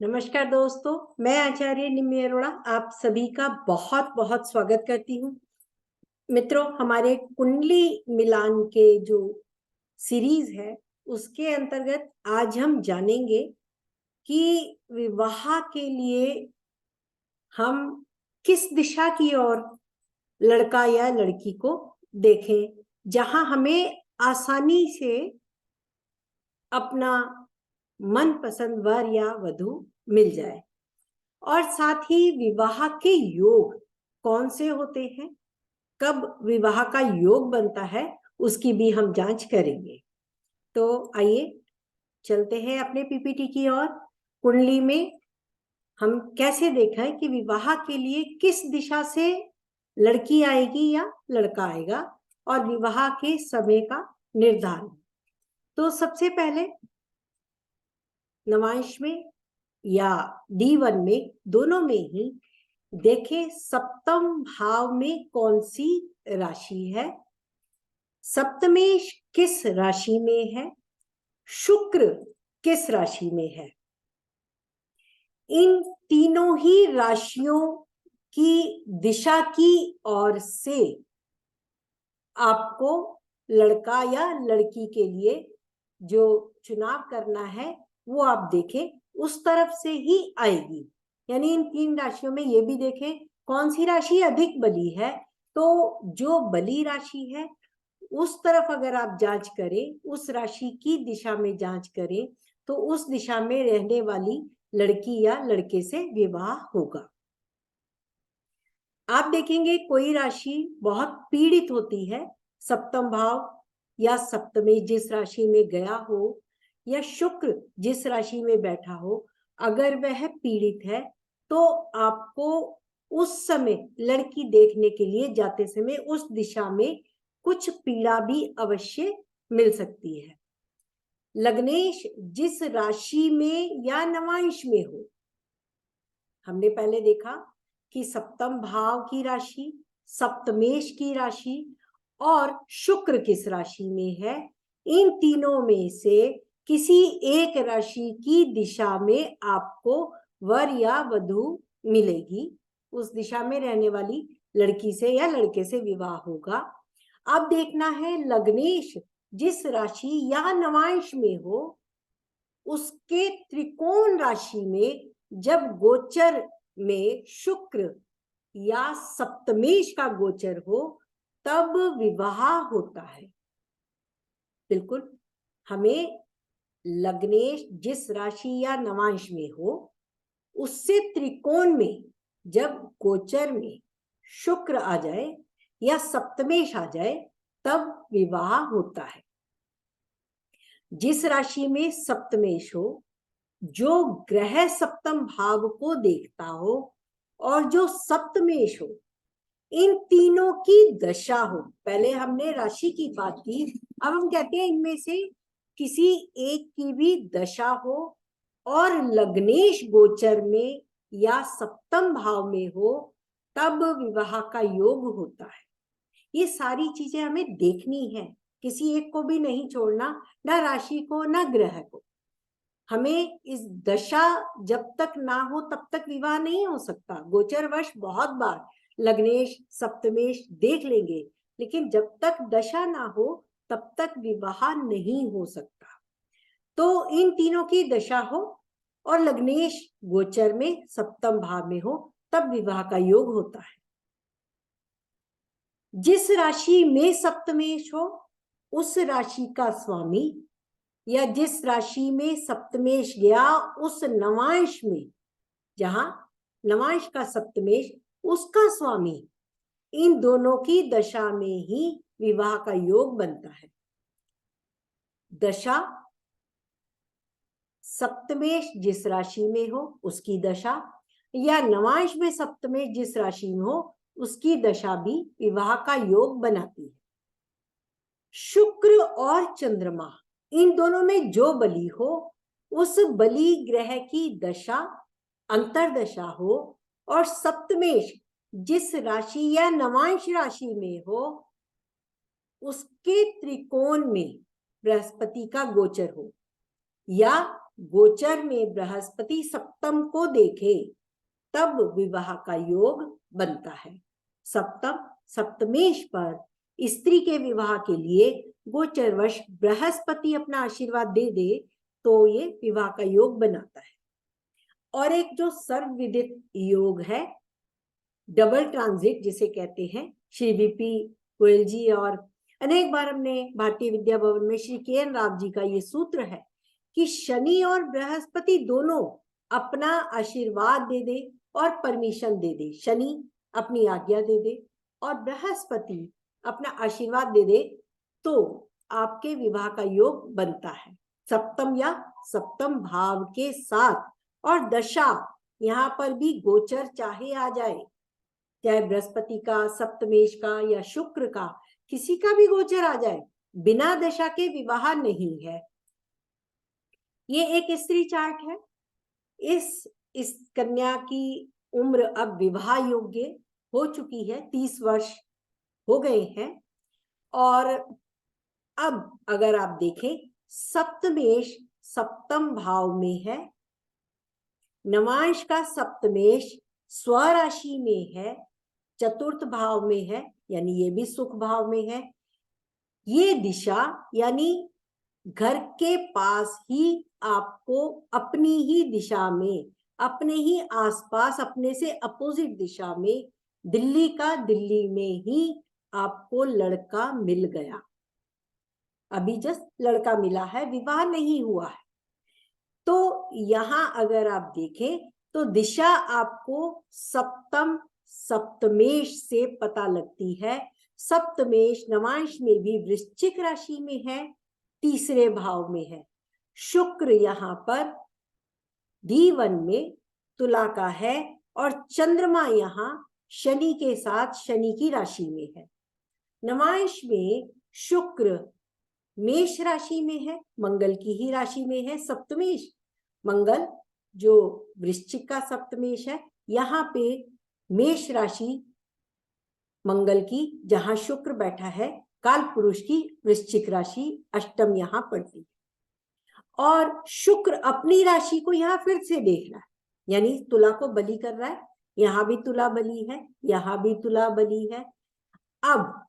नमस्कार दोस्तों, मैं आचार्य निम्मी अरोड़ा आप सभी का बहुत बहुत स्वागत करती हूँ। मित्रों, हमारे कुंडली मिलान के जो सीरीज है उसके अंतर्गत आज हम जानेंगे कि विवाह के लिए हम किस दिशा की ओर लड़का या लड़की को देखें, जहां हमें आसानी से अपना मनपसंद वर या वधू मिल जाए। और साथ ही विवाह के योग कौन से होते हैं, कब विवाह का योग बनता है, उसकी भी हम जांच करेंगे। तो आइए चलते हैं अपने पीपीटी की ओर। कुंडली में हम कैसे देखें कि विवाह के लिए किस दिशा से लड़की आएगी या लड़का आएगा और विवाह के समय का निर्धारण। तो सबसे पहले नवांश में या D1 में, दोनों में ही देखें सप्तम भाव में कौन सी राशि है, सप्तमेश किस राशि में है, शुक्र किस राशि में है। इन तीनों ही राशियों की दिशा की ओर से आपको लड़का या लड़की के लिए जो चुनाव करना है वो आप देखें, उस तरफ से ही आएगी। यानी इन तीन राशियों में ये भी देखें कौन सी राशि अधिक बली है, तो जो बली राशि है उस तरफ अगर आप जांच करें, उस राशि की दिशा में जांच करें, तो उस दिशा में रहने वाली लड़की या लड़के से विवाह होगा। आप देखेंगे कोई राशि बहुत पीड़ित होती है, सप्तम भाव या सप्तमी जिस राशि में गया हो या शुक्र जिस राशि में बैठा हो, अगर वह पीड़ित है तो आपको उस समय लड़की देखने के लिए जाते समय उस दिशा में कुछ पीड़ा भी अवश्य मिल सकती है। लग्नेश जिस राशि में या नवांश में हो, हमने पहले देखा कि सप्तम भाव की राशि, सप्तमेश की राशि और शुक्र किस राशि में है, इन तीनों में से किसी एक राशि की दिशा में आपको वर या वधू मिलेगी। उस दिशा में रहने वाली लड़की से या लड़के से विवाह होगा। अब देखना है लग्नेश जिस राशि या नवांश में हो, उसके त्रिकोण राशि में जब गोचर में शुक्र या सप्तमेश का गोचर हो तब विवाह होता है। बिल्कुल, हमें लग्नेश जिस राशि या नवांश में हो उससे त्रिकोण में जब गोचर में शुक्र आ जाए या सप्तमेश आ जाए तब विवाह होता है। जिस राशि में सप्तमेश हो, जो ग्रह सप्तम भाव को देखता हो और जो सप्तमेश हो, इन तीनों की दशा हो। पहले हमने राशि की बात की, अब हम कहते हैं इनमें से किसी एक की भी दशा हो और लग्नेश गोचर में या सप्तम भाव में हो तब विवाह का योग होता है। ये सारी चीजें हमें देखनी है, किसी एक को भी नहीं छोड़ना, ना राशि को ना ग्रह को। हमें इस दशा जब तक ना हो तब तक विवाह नहीं हो सकता। गोचर वर्ष बहुत बार लग्नेश सप्तमेश देख लेंगे, लेकिन जब तक दशा ना हो तब तक विवाह नहीं हो सकता। तो इन तीनों की दशा हो और लग्नेश गोचर में सप्तम भाव में हो तब विवाह का योग होता है। जिस राशि में सप्तमेश हो उस राशि का स्वामी, या जिस राशि में सप्तमेश गया उस नवांश में, जहां नवांश का सप्तमेश उसका स्वामी, इन दोनों की दशा में ही विवाह का योग बनता है। दशा सप्तमेश जिस राशि में हो उसकी दशा, या नवांश में सप्तमेश जिस राशि में हो उसकी दशा भी विवाह का योग बनाती है। शुक्र और चंद्रमा इन दोनों में जो बली हो, उस बली ग्रह की दशा अंतरदशा हो और सप्तमेश जिस राशि या नवांश राशि में हो उसके त्रिकोण में बृहस्पति का गोचर हो, या गोचर में बृहस्पति सप्तम को देखे तब विवाह का योग बनता है। सप्तम सप्तमेश पर स्त्री के विवाह के लिए गोचरवश बृहस्पति अपना आशीर्वाद दे दे तो ये विवाह का योग बनाता है। और एक जो सर्वविदित योग है डबल ट्रांजिट जिसे कहते हैं, श्री वीपी गोयल जी और अनेक बार हमने भारतीय विद्या भवन में श्री के.एन. राव जी का ये सूत्र है कि शनि और बृहस्पति दोनों अपना आशीर्वाद दे दे और परमिशन दे दे। शनि अपनी आज्ञा दे दे और बृहस्पति अपना आशीर्वाद दे दे तो आपके विवाह का योग बनता है, सप्तम या सप्तम भाव के साथ। और दशा यहाँ पर भी गोचर चाहे आ जाए, चाहे बृहस्पति का, सप्तमेश का या शुक्र का, किसी का भी गोचर आ जाए, बिना दशा के विवाह नहीं है। ये एक स्त्री चार्ट है। इस कन्या की उम्र अब विवाह योग्य हो चुकी है, 30 वर्ष हो गए हैं। और अब अगर आप देखें, सप्तमेश सप्तम भाव में है, नवांश का सप्तमेश स्वराशि में है, चतुर्थ भाव में है, यानी ये भी सुख भाव में है। ये दिशा यानी घर के पास ही आपको अपनी ही दिशा में, अपने ही आसपास, अपने से अपोजिट दिशा में, दिल्ली का दिल्ली में ही आपको लड़का मिल गया। अभी जस्ट लड़का मिला है, विवाह नहीं हुआ है। तो यहां अगर आप देखें तो दिशा आपको सप्तम सप्तमेश से पता लगती है। सप्तमेश नवांश में भी वृश्चिक राशि में है, तीसरे भाव में है। शुक्र यहाँ पर D1 में तुला का है और चंद्रमा यहाँ शनि के साथ शनि की राशि में है। नवांश में शुक्र मेष राशि में है, मंगल की ही राशि में है। सप्तमेश मंगल जो वृश्चिक का सप्तमेश है, यहाँ पे मेष राशि मंगल की, जहां शुक्र बैठा है, काल पुरुष की वृश्चिक राशि अष्टम यहाँ पड़ती है। और शुक्र अपनी राशि को यहाँ फिर से देख रहा है, यानी तुला को बलि कर रहा है। यहाँ भी तुला बलि है, यहाँ भी तुला बलि है। अब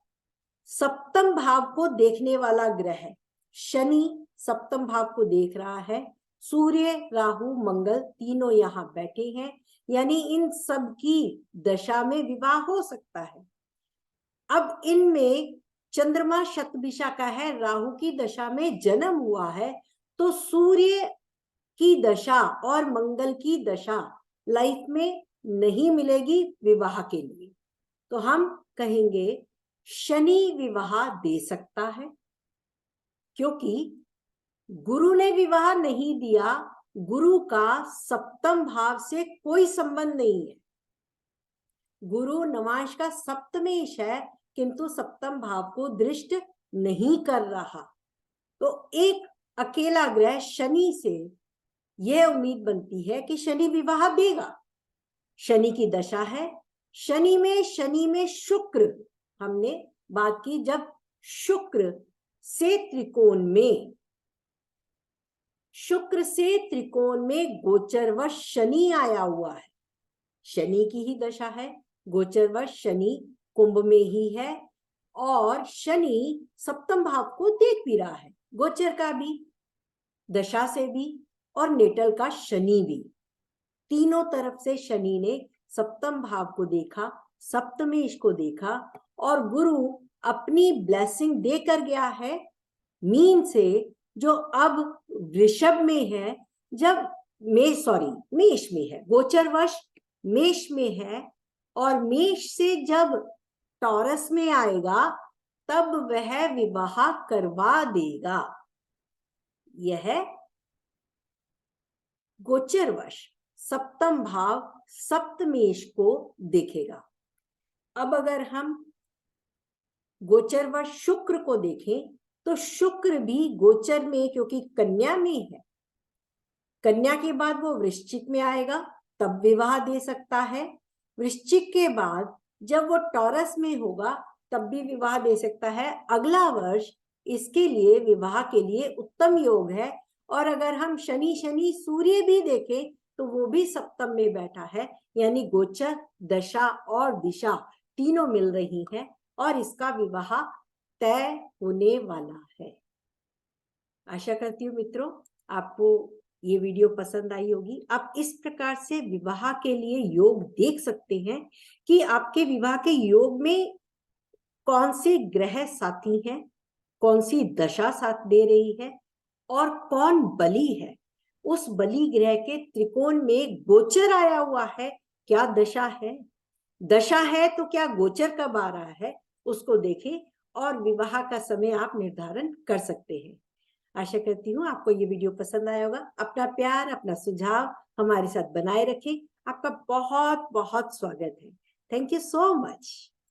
सप्तम भाव को देखने वाला ग्रह शनि सप्तम भाव को देख रहा है। सूर्य राहु मंगल तीनों यहाँ बैठे हैं, यानी इन सब की दशा में विवाह हो सकता है। अब इनमें चंद्रमा शतभिषा का है, राहु की दशा में जन्म हुआ है, तो सूर्य की दशा और मंगल की दशा लाइफ में नहीं मिलेगी विवाह के लिए। तो हम कहेंगे शनि विवाह दे सकता है, क्योंकि गुरु ने विवाह नहीं दिया। गुरु का सप्तम भाव से कोई संबंध नहीं है। गुरु नवांश का सप्तमेश है, किंतु सप्तम भाव को दृष्ट नहीं कर रहा। तो एक अकेला ग्रह शनि से यह उम्मीद बनती है कि शनि विवाह देगा। शनि की दशा है, शनि में शुक्र, हमने बात की जब शुक्र से त्रिकोण में गोचरवश शनि आया हुआ है, शनि की ही दशा है, गोचरवश शनि कुंभ में ही है और शनि सप्तम भाव को देख भी रहा है, गोचर का भी, दशा से भी और नेटल का शनि भी। तीनों तरफ से शनि ने सप्तम भाव को देखा, सप्तमेश को देखा और गुरु अपनी ब्लेसिंग देकर गया है मीन से, जो अब वृषभ में है, जब मेष में है, गोचरवश मेष में है और मेष से जब टॉरस में आएगा तब वह विवाह करवा देगा। यह गोचरवश सप्तम भाव सप्तमेश को देखेगा। अब अगर हम गोचरवश शुक्र को देखें तो शुक्र भी गोचर में, क्योंकि कन्या में है, कन्या के बाद वो वृश्चिक में आएगा तब विवाह दे सकता है। वृश्चिक के बाद जब वो टॉरस में होगा तब भी विवाह दे सकता है। अगला वर्ष इसके लिए विवाह के लिए उत्तम योग है और अगर हम शनि शनि सूर्य भी देखें तो वो भी सप्तम में बैठा है, यानी गोचर, दशा और दिशा तीनों मिल रही हैं और इसका विवाह तय होने वाला है। आशा करती हूँ मित्रों आपको ये वीडियो पसंद आई होगी। आप इस प्रकार से विवाह के लिए योग देख सकते हैं कि आपके विवाह के योग में कौन से ग्रह साथी हैं, कौन सी दशा साथ दे रही है और कौन बली है। उस बली ग्रह के त्रिकोण में गोचर आया हुआ है, क्या दशा है, दशा है तो क्या गोचर कब आ रहा है, उसको देखें और विवाह का समय आप निर्धारण कर सकते हैं। आशा करती हूँ आपको ये वीडियो पसंद आया होगा। अपना प्यार, अपना सुझाव हमारे साथ बनाए रखें। आपका बहुत बहुत स्वागत है। Thank you so much.